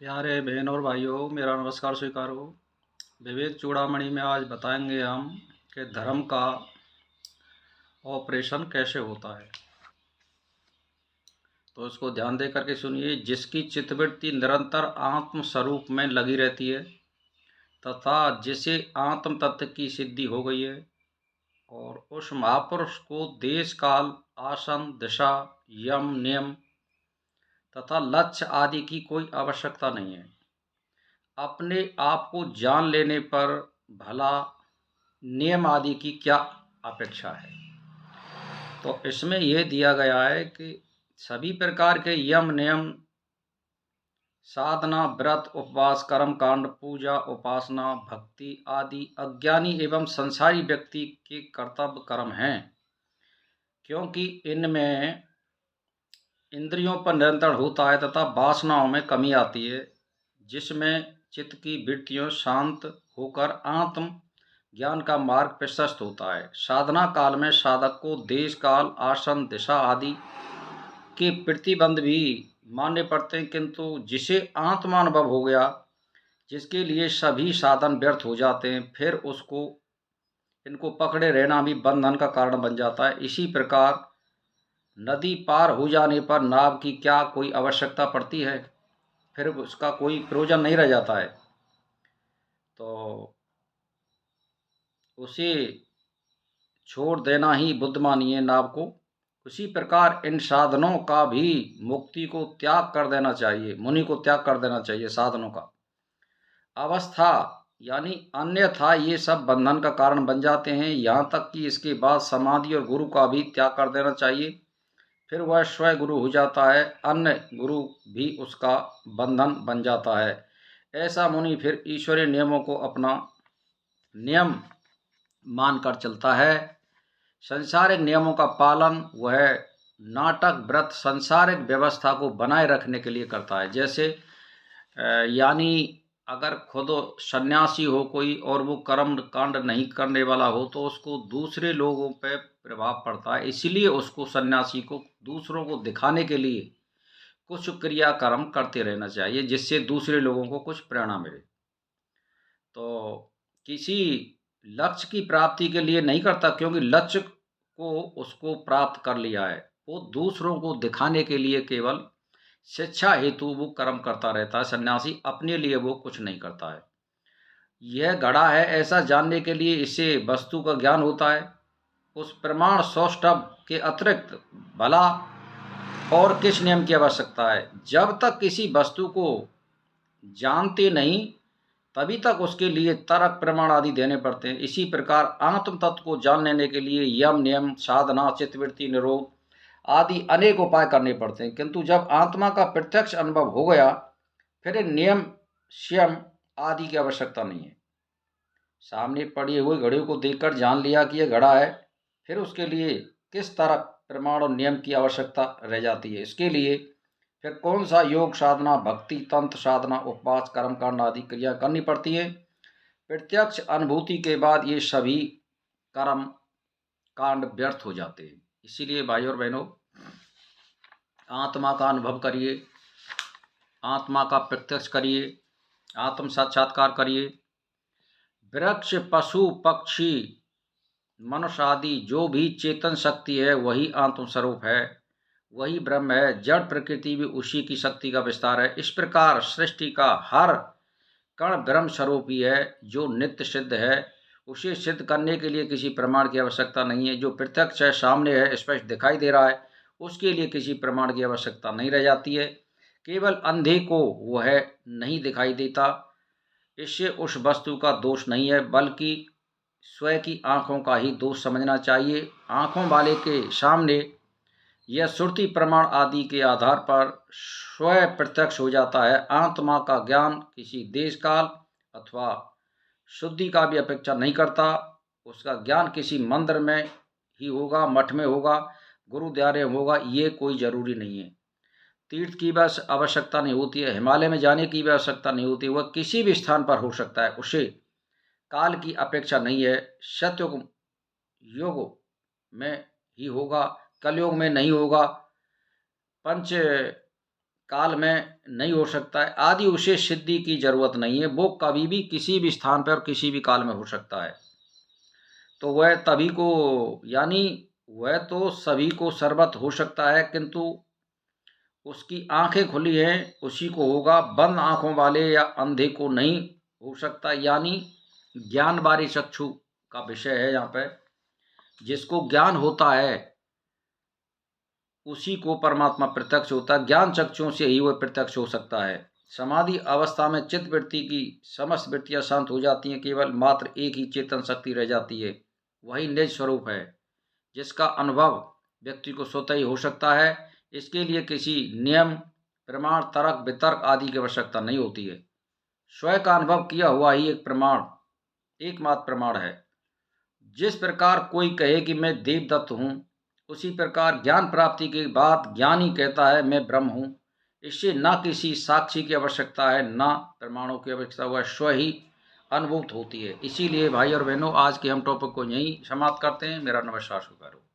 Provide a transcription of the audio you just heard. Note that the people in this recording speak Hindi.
प्यारे बहन और भाइयों, मेरा नमस्कार स्वीकार हो। विवेक चूड़ामणि में आज बताएंगे हम कि धर्म का ऑपरेशन कैसे होता है। तो इसको ध्यान दे करके सुनिए। जिसकी चित्तवृत्ति निरंतर आत्म स्वरूप में लगी रहती है तथा जिसे आत्म तत्व की सिद्धि हो गई है और उस महापुरुष को देश काल, आसन, दिशा, यम, नियम तथा लक्ष्य आदि की कोई आवश्यकता नहीं है। अपने आप को जान लेने पर भला नियम आदि की क्या अपेक्षा है। तो इसमें यह दिया गया है कि सभी प्रकार के यम, नियम, साधना, व्रत, उपवास, कर्म कांड, पूजा, उपासना, भक्ति आदि अज्ञानी एवं संसारी व्यक्ति के कर्तव्य कर्म हैं, क्योंकि इनमें इंद्रियों पर नियंत्रण होता है तथा वासनाओं में कमी आती है, जिसमें चित्त की वृत्तियों शांत होकर आत्म ज्ञान का मार्ग प्रशस्त होता है। साधना काल में साधक को देश काल, आसन, दिशा आदि के प्रतिबंध भी मानने पड़ते हैं, किंतु जिसे आत्मानुभव हो गया, जिसके लिए सभी साधन व्यर्थ हो जाते हैं, फिर उसको इनको पकड़े रहना भी बंधन का कारण बन जाता है। इसी प्रकार नदी पार हो जाने पर नाव की क्या कोई आवश्यकता पड़ती है, फिर उसका कोई प्रयोजन नहीं रह जाता है। तो उसे छोड़ देना ही बुद्ध मानिए नाव को। उसी प्रकार इन साधनों का भी मुक्ति को त्याग कर देना चाहिए, मुनि को त्याग कर देना चाहिए साधनों का। अवस्था यानी अन्यथा ये सब बंधन का कारण बन जाते हैं। यहाँ तक कि इसके बाद समाधि और गुरु का भी त्याग कर देना चाहिए, फिर वह स्वयं गुरु हो जाता है, अन्य गुरु भी उसका बंधन बन जाता है। ऐसा मुनि फिर ईश्वरीय नियमों को अपना नियम मानकर चलता है। संसारिक नियमों का पालन वह नाटक, व्रत, सांसारिक व्यवस्था को बनाए रखने के लिए करता है। जैसे यानी अगर खुद सन्यासी हो कोई और वो कर्म कांड नहीं करने वाला हो, तो उसको दूसरे लोगों पे प्रभाव पड़ता है, इसलिए उसको सन्यासी को दूसरों को दिखाने के लिए कुछ क्रियाकर्म करते रहना चाहिए, जिससे दूसरे लोगों को कुछ प्रेरणा मिले। तो किसी लक्ष्य की प्राप्ति के लिए नहीं करता, क्योंकि लक्ष्य को उसको प्राप्त कर लिया है। वो दूसरों को दिखाने के लिए केवल शिक्षा हेतु वो कर्म करता रहता है। सन्यासी अपने लिए वो कुछ नहीं करता है। यह घड़ा है ऐसा जानने के लिए इससे वस्तु का ज्ञान होता है। उस प्रमाण सौष्ठव के अतिरिक्त भला और किस नियम की आवश्यकता है। जब तक किसी वस्तु को जानते नहीं, तभी तक उसके लिए तर्क, प्रमाण आदि देने पड़ते हैं। इसी प्रकार आत्म तत्व को जान लेने के लिए यम, नियम, साधना, चित्तवृत्ति निरोध आदि अनेक उपाय करने पड़ते हैं, किंतु जब आत्मा का प्रत्यक्ष अनुभव हो गया, फिर इन नियम, श्यम आदि की आवश्यकता नहीं है। सामने पड़ी हुई घड़ी को देखकर जान लिया कि यह घड़ा है, फिर उसके लिए किस तर्क, प्रमाण और नियम की आवश्यकता रह जाती है। इसके लिए फिर कौन सा योग साधना, भक्ति, तंत्र साधना, उपवास, कर्मकांड आदि क्रिया करनी पड़ती है। प्रत्यक्ष अनुभूति के बाद ये सभी कर्म कांड व्यर्थ हो जाते हैं। इसीलिए भाई और बहनों, आत्मा का अनुभव करिए, आत्मा का प्रत्यक्ष करिए, आत्म साक्षात्कार करिए। वृक्ष, पशु, पक्षी, मनुष्य आदि जो भी चेतन शक्ति है वही आत्म स्वरूप है, वही ब्रह्म है। जड़ प्रकृति भी उसी की शक्ति का विस्तार है। इस प्रकार सृष्टि का हर कण ब्रह्म स्वरूप ही है, जो नित्य सिद्ध है। उसे सिद्ध करने के लिए किसी प्रमाण की आवश्यकता नहीं है। जो प्रत्यक्ष है, सामने है, स्पष्ट दिखाई दे रहा है, उसके लिए किसी प्रमाण की आवश्यकता नहीं रह जाती है। केवल अंधे को वह नहीं दिखाई देता, इससे उस वस्तु का दोष नहीं है, बल्कि स्वयं की आंखों का ही दोष समझना चाहिए। आंखों वाले के सामने यह श्रुति, प्रमाण आदि के आधार पर स्वयं प्रत्यक्ष हो जाता है। आत्मा का ज्ञान किसी देश काल अथवा शुद्धि का भी अपेक्षा नहीं करता। उसका ज्ञान किसी मंदिर में ही होगा, मठ में होगा, गुरुद्वारे में होगा, ये कोई जरूरी नहीं है। तीर्थ की बस आवश्यकता नहीं होती है, हिमालय में जाने की भी आवश्यकता नहीं होती। वह किसी भी स्थान पर हो सकता है, उसे काल की अपेक्षा नहीं है। सत्युग युग में ही होगा, कलयुग में नहीं होगा। पंच काल में नहीं हो सकता है आदि, उसे सिद्धि की जरूरत नहीं है। वो कभी भी किसी भी स्थान पर और किसी भी काल में हो सकता है। तो वह तभी को, यानी वह तो सभी को सर्वत हो सकता है, किंतु उसकी आंखें खुली हैं उसी को होगा, बंद आंखों वाले या अंधे को नहीं हो सकता। यानी ज्ञान बारी चक्षु का विषय है यहाँ पे। जिसको ज्ञान होता है उसी को परमात्मा प्रत्यक्ष होता है, ज्ञान चक्षुओं से ही वह प्रत्यक्ष हो सकता है। समाधि अवस्था में चित्त वृत्ति की समस्त वृत्तियां शांत हो जाती हैं, केवल मात्र एक ही चेतन शक्ति रह जाती है, वही निज स्वरूप है, जिसका अनुभव व्यक्ति को स्वतः ही हो सकता है। इसके लिए किसी नियम, प्रमाण, तर्क, वितर्क आदि की आवश्यकता नहीं होती है। स्वयं का अनुभव किया हुआ ही एक प्रमाण, एकमात्र प्रमाण है। जिस प्रकार कोई कहे कि मैं देवदत्त हूँ, उसी प्रकार ज्ञान प्राप्ति के बाद ज्ञानी कहता है मैं ब्रह्म हूँ। इससे न किसी साक्षी की आवश्यकता है, न प्रमाणों की आवश्यकता, वह स्व ही अनुभूत होती है। इसीलिए भाई और बहनों, आज के हम टॉपिक को यहीं समाप्त करते हैं। मेरा नमस्कार स्वीकार हो।